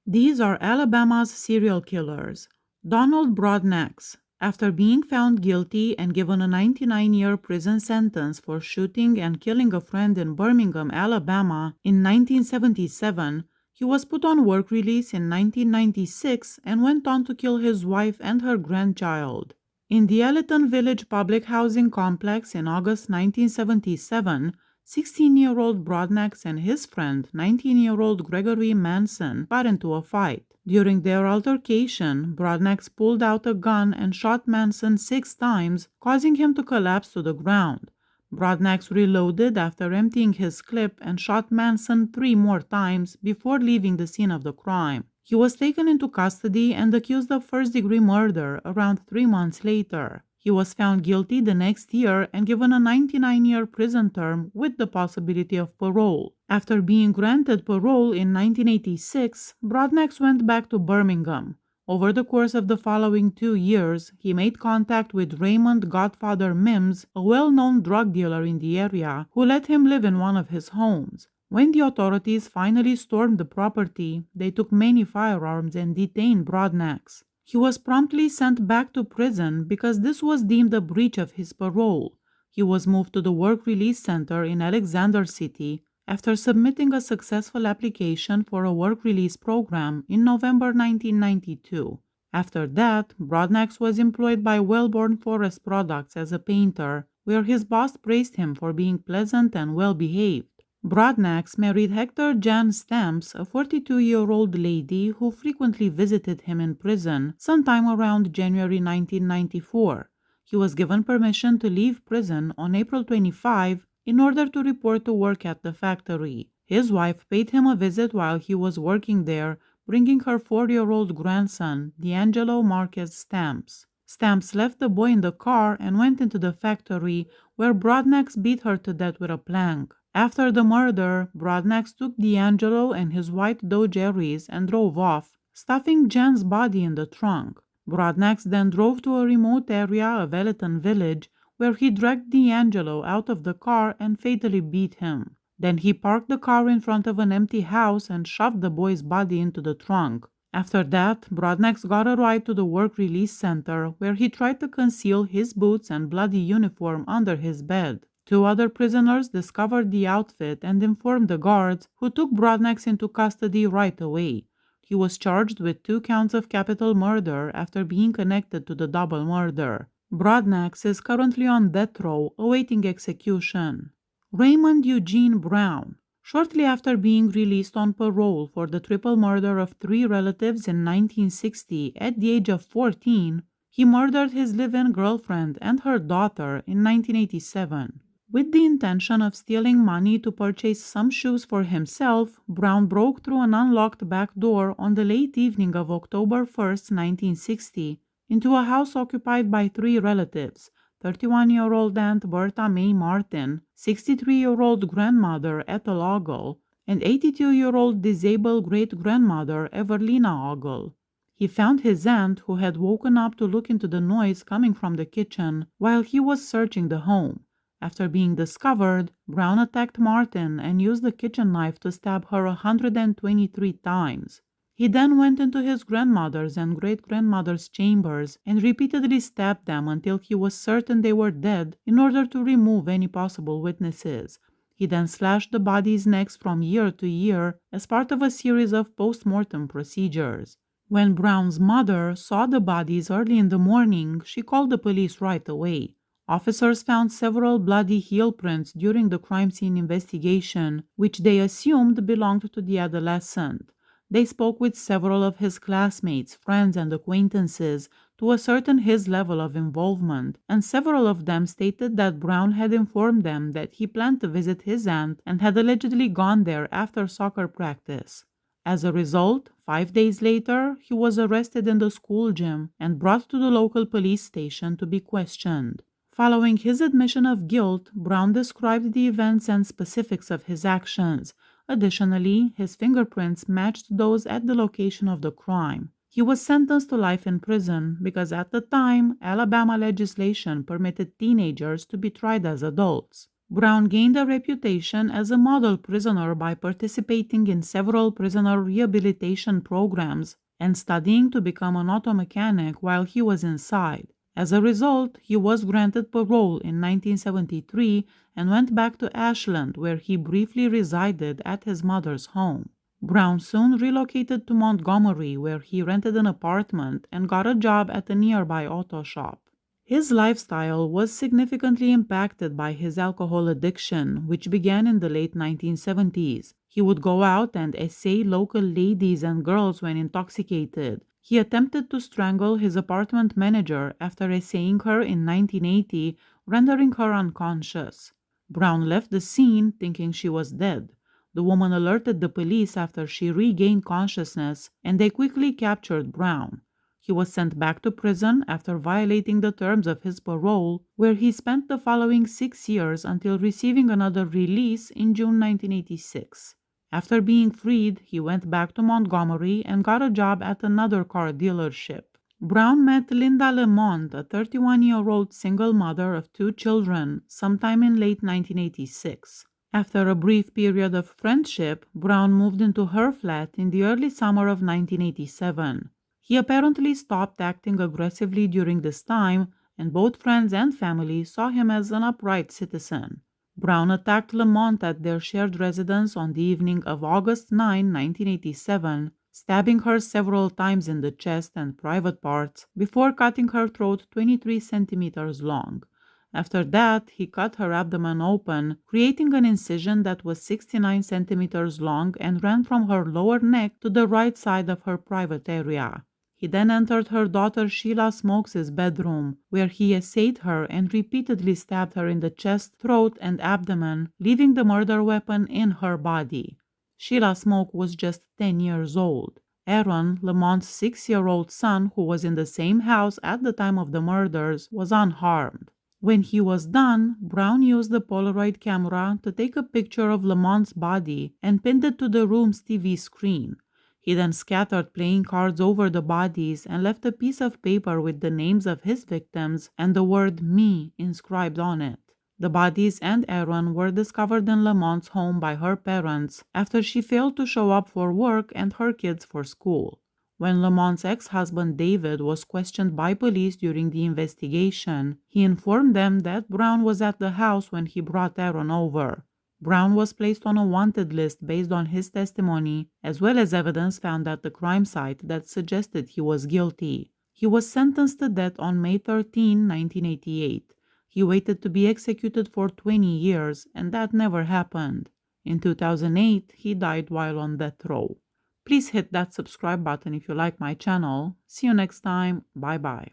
These are Alabama's serial killers. Donald Broadnax, after being found guilty and given a 99-year prison sentence for shooting and killing a friend in Birmingham, Alabama in 1977, he was put on work release in 1996 and went on to kill his wife and her grandchild. In the Elleton Village public housing complex in August 1977, 16-year-old Broadnax and his friend, 19-year-old Gregory Manson, got into a fight. During their altercation, Broadnax pulled out a gun and shot Manson 6 times, causing him to collapse to the ground. Broadnax reloaded after emptying his clip and shot Manson 3 more times before leaving the scene of the crime. He was taken into custody and accused of first-degree murder around 3 months later. He was found guilty the next year and given a 99-year prison term with the possibility of parole. After being granted parole in 1986, Broadnax went back to Birmingham. Over the course of the following 2 years, he made contact with Raymond Godfather Mims, a well-known drug dealer in the area, who let him live in one of his homes. When the authorities finally stormed the property, they took many firearms and detained Broadnax. He was promptly sent back to prison because this was deemed a breach of his parole. He was moved to the Work Release Center in Alexander City after submitting a successful application for a work release program in November 1992. After that, Broadnax was employed by Wellborn Forest Products as a painter, where his boss praised him for being pleasant and well-behaved. Broadnax married Hector Jan Stamps, a 42-year-old lady who frequently visited him in prison sometime around January 1994. He was given permission to leave prison on April 25 in order to report to work at the factory. His wife paid him a visit while he was working there, bringing her 4-year-old grandson, D'Angelo Marquez Stamps. Stamps left the boy in the car and went into the factory, where Broadnax beat her to death with a plank. After the murder, Broadnax took D'Angelo and his white Dodge Aries and drove off, stuffing Jan's body in the trunk. Broadnax then drove to a remote area of Elleton Village, where he dragged D'Angelo out of the car and fatally beat him. Then he parked the car in front of an empty house and shoved the boy's body into the trunk. After that, Broadnax got a ride to the Work Release Center, where he tried to conceal his boots and bloody uniform under his bed. 2 other prisoners discovered the outfit and informed the guards, who took Broadnax into custody right away. He was charged with 2 counts of capital murder after being connected to the double murder. Broadnax is currently on death row, awaiting execution. Raymond Eugene Brown. Shortly after being released on parole for the triple murder of 3 relatives in 1960 at the age of 14, he murdered his live-in girlfriend and her daughter in 1987. With the intention of stealing money to purchase some shoes for himself, Brown broke through an unlocked back door on the late evening of October 1, 1960, into a house occupied by 3 relatives: 31-year-old Aunt Bertha May Martin, 63-year-old grandmother Ethel Ogle, and 82-year-old disabled great-grandmother Evelina Ogle. He found his aunt, who had woken up to look into the noise coming from the kitchen, while he was searching the home. After being discovered, Brown attacked Martin and used the kitchen knife to stab her 123 times. He then went into his grandmother's and great-grandmother's chambers and repeatedly stabbed them until he was certain they were dead in order to remove any possible witnesses. He then slashed the bodies' necks from ear to ear as part of a series of post-mortem procedures. When Brown's mother saw the bodies early in the morning, she called the police right away. Officers found several bloody heel prints during the crime scene investigation, which they assumed belonged to the adolescent. They spoke with several of his classmates, friends, and acquaintances to ascertain his level of involvement, and several of them stated that Brown had informed them that he planned to visit his aunt and had allegedly gone there after soccer practice. As a result, 5 days later, he was arrested in the school gym and brought to the local police station to be questioned. Following his admission of guilt, Brown described the events and specifics of his actions. Additionally, his fingerprints matched those at the location of the crime. He was sentenced to life in prison because at the time, Alabama legislation permitted teenagers to be tried as adults. Brown gained a reputation as a model prisoner by participating in several prisoner rehabilitation programs and studying to become an auto mechanic while he was inside. As a result, he was granted parole in 1973 and went back to Ashland, where he briefly resided at his mother's home. Brown soon relocated to Montgomery, where he rented an apartment and got a job at a nearby auto shop. His lifestyle was significantly impacted by his alcohol addiction, which began in the late 1970s. He would go out and essay local ladies and girls when intoxicated. He attempted to strangle his apartment manager after essaying her in 1980, rendering her unconscious. Brown left the scene thinking she was dead. The woman alerted the police after she regained consciousness, and they quickly captured Brown. He was sent back to prison after violating the terms of his parole, where he spent the following 6 years until receiving another release in June 1986. After being freed, he went back to Montgomery and got a job at another car dealership. Brown met Linda Lamont, a 31-year-old single mother of 2 children, sometime in late 1986. After a brief period of friendship, Brown moved into her flat in the early summer of 1987. He apparently stopped acting aggressively during this time, and both friends and family saw him as an upright citizen. Brown attacked Lamont at their shared residence on the evening of August 9, 1987, stabbing her several times in the chest and private parts before cutting her throat 23 centimeters long. After that, he cut her abdomen open, creating an incision that was 69 centimeters long and ran from her lower neck to the right side of her private area. He then entered her daughter Sheila Smokes' bedroom, where he essayed her and repeatedly stabbed her in the chest, throat, and abdomen, leaving the murder weapon in her body. Sheila Smoke was just 10 years old. Aaron, Lamont's 6-year-old son, who was in the same house at the time of the murders, was unharmed. When he was done, Brown used the Polaroid camera to take a picture of Lamont's body and pinned it to the room's TV screen. He then scattered playing cards over the bodies and left a piece of paper with the names of his victims and the word "me" inscribed on it. The bodies and Aaron were discovered in Lamont's home by her parents after she failed to show up for work and her kids for school. When Lamont's ex-husband David was questioned by police during the investigation, he informed them that Brown was at the house when he brought Aaron over. Brown was placed on a wanted list based on his testimony, as well as evidence found at the crime site that suggested he was guilty. He was sentenced to death on May 13, 1988. He waited to be executed for 20 years, and that never happened. In 2008, he died while on death row. Please hit that subscribe button if you like my channel. See you next time. Bye bye.